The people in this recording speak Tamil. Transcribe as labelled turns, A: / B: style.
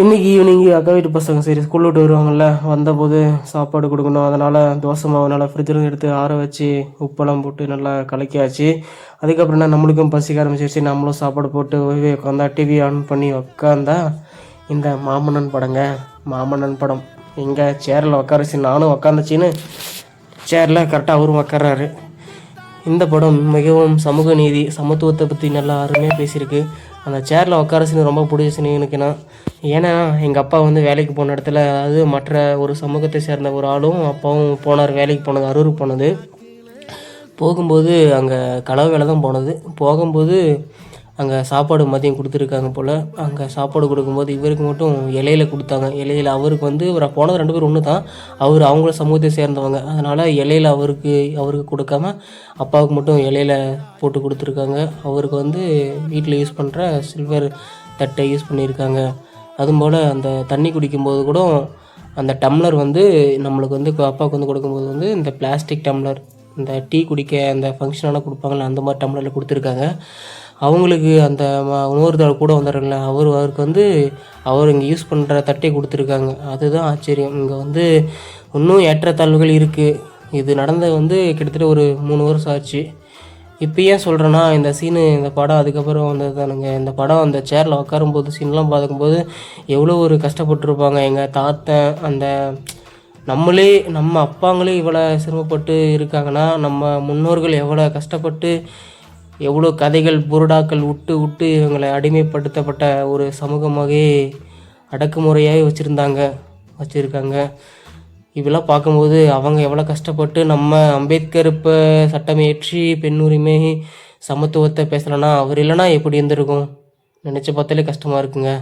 A: இன்றைக்கி ஈவினிங்கு அக்கா வீட்டு பசங்க சரி ஸ்கூல் விட்டு வருவாங்கள்ல, வந்தபோது சாப்பாடு கொடுக்கணும். அதனால் தோசை மாவு நல்லா ஃப்ரிட்ஜில் எடுத்து ஆற வச்சு உப்பெல்லாம் போட்டு நல்லா கலக்கியாச்சு. அதுக்கப்புறம் என்ன நம்மளுக்கும் பசிக்க ஆரம்பிச்சிருச்சு. நம்மளும் சாப்பாடு போட்டு உட்காந்தா டிவி ஆன் பண்ணி உட்காந்தா இந்த மாமன்னன் படங்க. மாமன்னன் படம் எங்கே சேரில் உட்காரச்சு நானும் உட்காந்துச்சின்னு சேரில் கரெக்டாக அவரும் உட்கார்றாரு. இந்த படம் மிகவும் சமூக நீதி சமத்துவத்தை பற்றி நல்லா அருமையாக பேசியிருக்கு. அந்த சேரில் உட்கார சீன் ரொம்ப பிடிச்ச எனக்குன்னா, ஏன்னா எங்கள் அப்பா வந்து வேலைக்கு போன இடத்துல அது மற்ற ஒரு சமூகத்தை சேர்ந்த ஒரு ஆளும் அப்பாவும் போனார். வேலைக்கு போனது அரூருக்கு போனது. போகும்போது அங்கே களவு வேலை தான் போனது. போகும்போது அங்கே சாப்பாடு மதியம் கொடுத்துருக்காங்க போல். அங்கே சாப்பாடு கொடுக்கும்போது இவருக்கு மட்டும் இலையில கொடுத்தாங்க. இலையில அவருக்கு வந்து இவர் போனது 2 பேரும் ஒன்று தான். அவங்கள சமூகத்தை சேர்ந்தவங்க. அதனால் இலையில அவருக்கு கொடுக்காம அப்பாவுக்கு மட்டும் இலையில போட்டு கொடுத்துருக்காங்க. அவருக்கு வந்து வீட்டில் யூஸ் பண்ணுற சில்வர் தட்டை யூஸ் பண்ணியிருக்காங்க. அதுபோல் அந்த தண்ணி குடிக்கும்போது கூட அந்த டம்ளர் வந்து நம்மளுக்கு வந்து அப்பாவுக்கு வந்து கொடுக்கும்போது வந்து இந்த பிளாஸ்டிக் டம்ளர், இந்த டீ குடிக்க அந்த ஃபங்க்ஷனான கொடுப்பாங்கள்ல அந்த மாதிரி டம்ளரில் கொடுத்துருக்காங்க. அவங்களுக்கு அந்த இன்னொருத்தர் கூட வந்தாருங்கள அவருக்கு வந்து அவர் இங்கே யூஸ் பண்ணுற தட்டை கொடுத்துருக்காங்க. அதுதான் ஆச்சரியம். இங்கே வந்து இன்னும் ஏற்றத்தாழ்வுகள் இருக்குது. இது நடந்தது வந்து கிட்டத்தட்ட ஒரு 3 வருஷம் ஆச்சு. இப்போ ஏன் சொல்கிறேன்னா இந்த சீனு இந்த படம் அதுக்கப்புறம் வந்தது தானுங்க. இந்த படம் அந்த சேரில் உட்காரும்போது சீன்லாம் பார்க்கும்போது எவ்வளோ ஒரு கஷ்டப்பட்டுருப்பாங்க எங்கள் தாத்தன். அந்த நம்ம அப்பாங்களே இவ்வளோ சிரமப்பட்டு இருக்காங்கன்னா நம்ம முன்னோர்கள் எவ்வளோ கஷ்டப்பட்டு எவ்வளோ கதைகள் புருடாக்கள் விட்டு இவங்களை அடிமைப்படுத்தப்பட்ட ஒரு சமூகமாகவே அடக்குமுறையாகவே வச்சுருக்காங்க. இப்படிலாம் பார்க்கும்போது அவங்க எவ்வளோ கஷ்டப்பட்டு நம்ம அம்பேத்கர் இப்போ சட்டம் இயற்றி பெண் உரிமை சமத்துவத்தை பேசலைன்னா அவர் இல்லைன்னா எப்படி இருந்திருக்கும் நினச்சி பார்த்தாலே கஷ்டமாக இருக்குங்க.